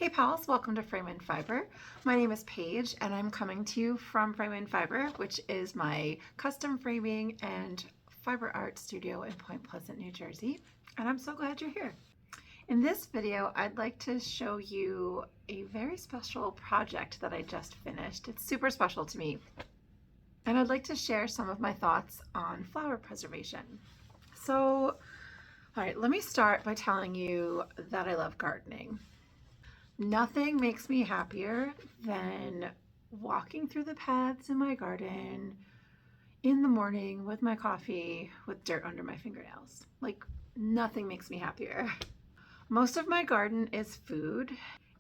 Hey pals, welcome to Frame and Fiber. My name is Paige and I'm coming to you from Frame and Fiber, which is my custom framing and fiber art studio in Point Pleasant, New Jersey. And I'm so glad you're here. In this video, I'd like to show you a very special project that I just finished. It's super special to me. And I'd like to share some of my thoughts on flower preservation. So, all right, let me start by telling you that I love gardening. Nothing makes me happier than walking through the paths in my garden in the morning with my coffee with dirt under my fingernails. Like, nothing makes me happier. Most of my garden is food,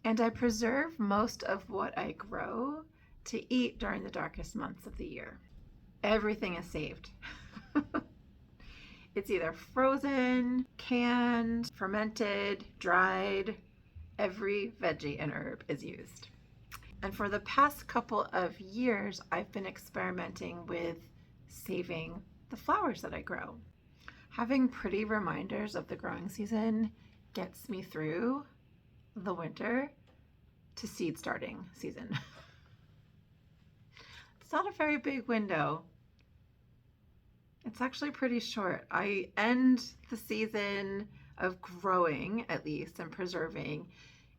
and I preserve most of what I grow to eat during the darkest months of the year. Everything is saved. It's either frozen, canned, fermented, dried. Every veggie and herb is used. And for the past couple of years, I've been experimenting with saving the flowers that I grow. Having pretty reminders of the growing season gets me through the winter to seed starting season. It's not a very big window. It's actually pretty short. I end the season of growing, at least, and preserving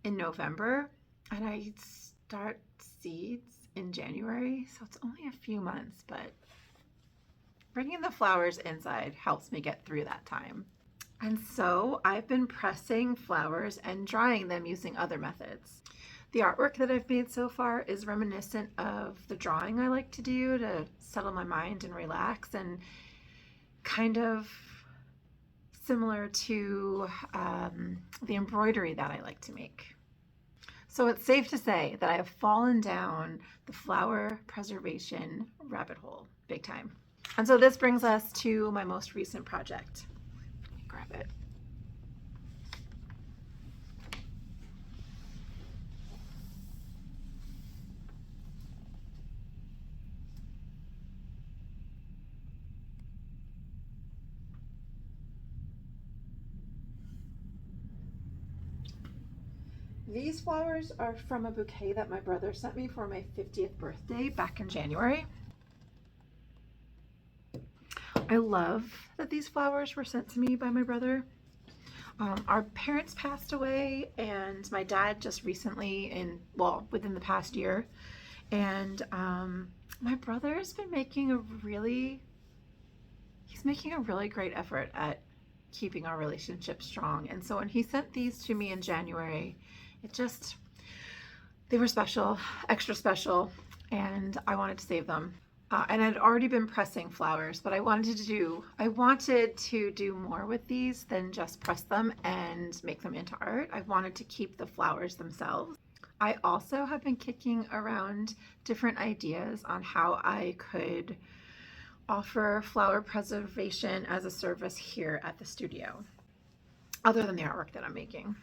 in November, and I start seeds in January, so it's only a few months, but bringing the flowers inside helps me get through that time. And so I've been pressing flowers and drying them using other methods. The artwork that I've made so far is reminiscent of the drawing I like to do to settle my mind and relax, and kind of similar to the embroidery that I like to make. So it's safe to say that I have fallen down the flower preservation rabbit hole big time. And so this brings us to my most recent project. Let me grab it. These flowers are from a bouquet that my brother sent me for my 50th birthday back in January. I love that these flowers were sent to me by my brother. Our parents passed away, and my dad just recently, within the past year. And my brother has been making a really great effort at keeping our relationship strong. And so when he sent these to me in January, they were special, extra special, and I wanted to save them. And I'd already been pressing flowers, but I wanted to do more with these than just press them and make them into art. I wanted to keep the flowers themselves. I also have been kicking around different ideas on how I could offer flower preservation as a service here at the studio, other than the artwork that I'm making.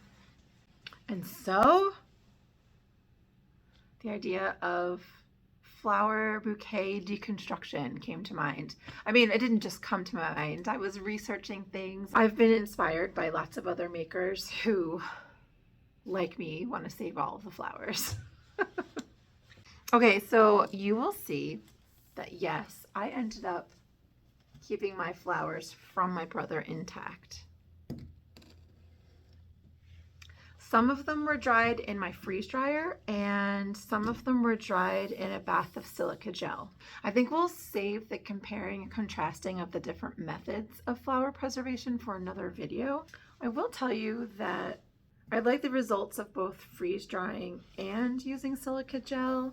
And so the idea of flower bouquet deconstruction came to mind. I mean, it didn't just come to my mind. I was researching things. I've been inspired by lots of other makers who, like me, want to save all of the flowers. Okay, so you will see that yes, I ended up keeping my flowers from my brother intact. Some of them were dried in my freeze dryer, and some of them were dried in a bath of silica gel. I think we'll save the comparing and contrasting of the different methods of flower preservation for another video. I will tell you that I like the results of both freeze drying and using silica gel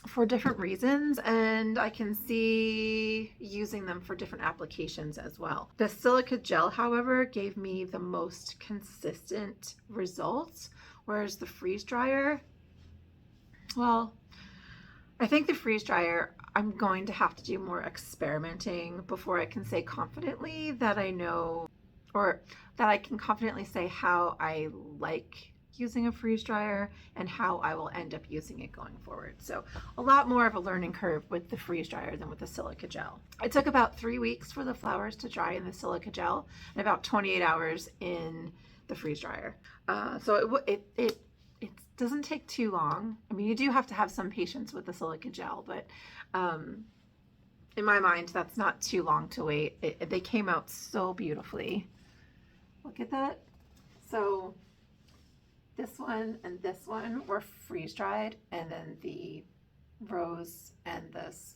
for different reasons, and I can see using them for different applications as well. The silica gel, however, gave me the most consistent results, whereas the freeze dryer, well, I think the freeze dryer, I'm going to have to do more experimenting before I can say confidently that I know, or that I can confidently say how I like using a freeze dryer and how I will end up using it going forward. So a lot more of a learning curve with the freeze dryer than with the silica gel. It took about 3 weeks for the flowers to dry in the silica gel and about 28 hours in the the freeze dryer. So it doesn't take too long. I mean, you do have to have some patience with the silica gel, but in my mind, that's not too long to wait. They came out so beautifully. Look at that. So this one and this one were freeze dried, and then the rose and this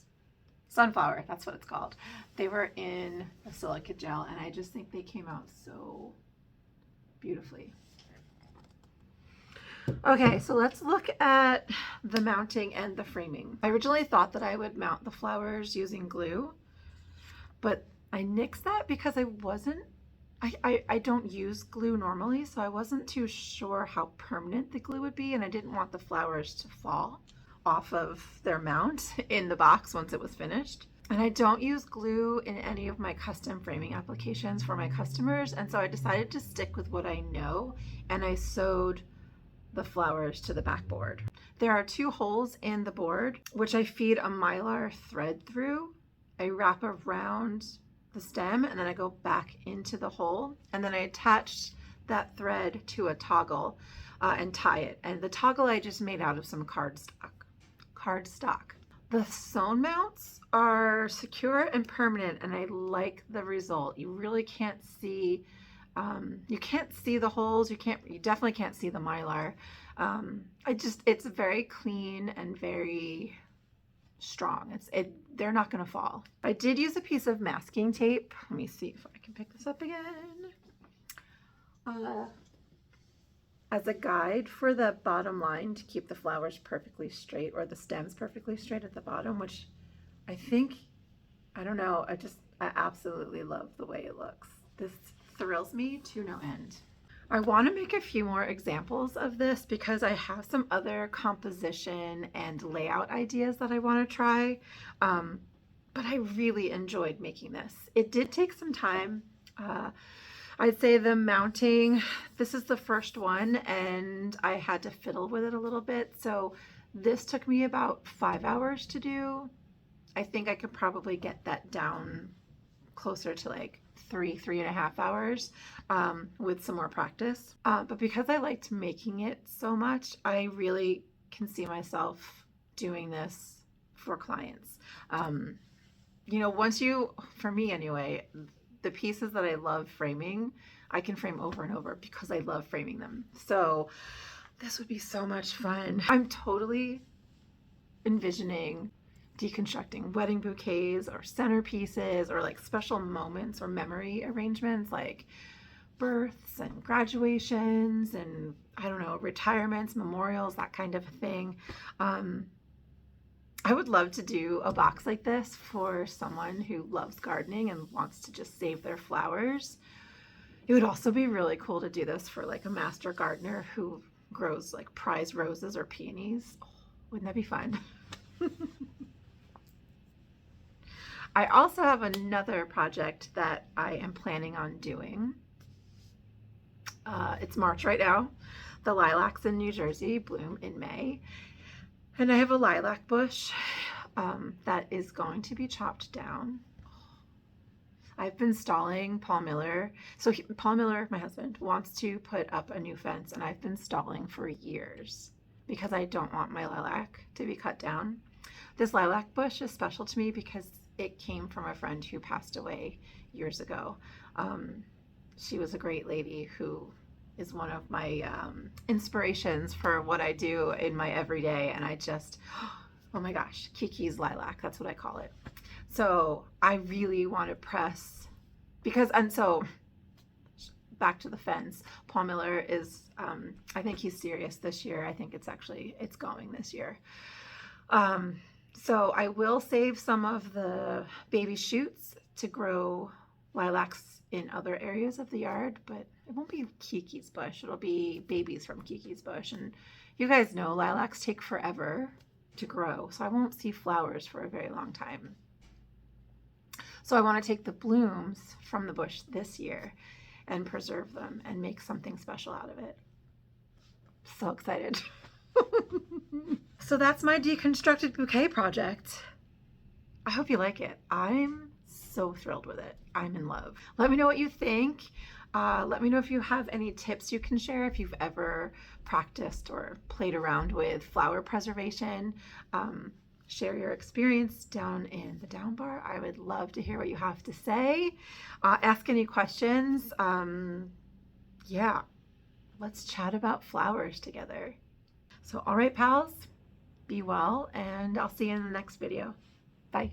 sunflower, that's what it's called, they were in the silica gel, and I just think they came out so beautifully. Okay, so let's look at the mounting and the framing. I originally thought that I would mount the flowers using glue, but I nixed that because I don't use glue normally, so I wasn't too sure how permanent the glue would be, and I didn't want the flowers to fall off of their mount in the box once it was finished. And I don't use glue in any of my custom framing applications for my customers, and so I decided to stick with what I know, and I sewed the flowers to the backboard. There are 2 holes in the board, which I feed a mylar thread through. I wrap around the stem, and then I go back into the hole, and then I attach that thread to a toggle and tie it. And the toggle I just made out of some cardstock. The sewn mounts are secure and permanent, and I like the result. You really can't see the holes. You definitely can't see the mylar. It's very clean and very strong. They're not going to fall. I did use a piece of masking tape. Let me see if I can pick this up again. As a guide for the bottom line to keep the flowers perfectly straight, or the stems perfectly straight at the bottom, which I don't know, I absolutely love the way it looks. This thrills me to no end. I want to make a few more examples of this because I have some other composition and layout ideas that I want to try, but I really enjoyed making this. It did take some time. I'd say the mounting, this is the first one, and I had to fiddle with it a little bit. So this took me about 5 hours to do. I think I could probably get that down closer to like 3.5 hours with some more practice. But because I liked making it so much, I really can see myself doing this for clients. For me anyway, the pieces that I love framing, I can frame over and over because I love framing them. So this would be so much fun. I'm totally envisioning deconstructing wedding bouquets or centerpieces or like special moments or memory arrangements like births and graduations and retirements, memorials, that kind of thing. I would love to do a box like this for someone who loves gardening and wants to just save their flowers. It would also be really cool to do this for like a master gardener who grows like prize roses or peonies. Oh, wouldn't that be fun? I also have another project that I am planning on doing. It's March right now. The lilacs in New Jersey bloom in May. And I have a lilac bush that is going to be chopped down. I've been stalling Paul Miller. Paul Miller, my husband, wants to put up a new fence, and I've been stalling for years because I don't want my lilac to be cut down. This lilac bush is special to me because it came from a friend who passed away years ago. She was a great lady who is one of my inspirations for what I do in my everyday, and oh my gosh, Kiki's lilac, that's what I call it. So I really want to press back to the fence. Paul Miller is, I think he's serious this year. I think it's going this year. So I will save some of the baby shoots to grow lilacs in other areas of the yard, but it won't be Kiki's bush. It'll be babies from Kiki's bush. And you guys know lilacs take forever to grow, so I won't see flowers for a very long time. So I want to take the blooms from the bush this year and preserve them and make something special out of it. So excited. So that's my deconstructed bouquet project. I hope you like it. I'm so thrilled with it. I'm in love. Let me know what you think. Let me know if you have any tips you can share, if you've ever practiced or played around with flower preservation. Share your experience down in the down bar. I would love to hear what you have to say. Ask any questions. Yeah, let's chat about flowers together. So, all right, pals, be well, and I'll see you in the next video. Bye.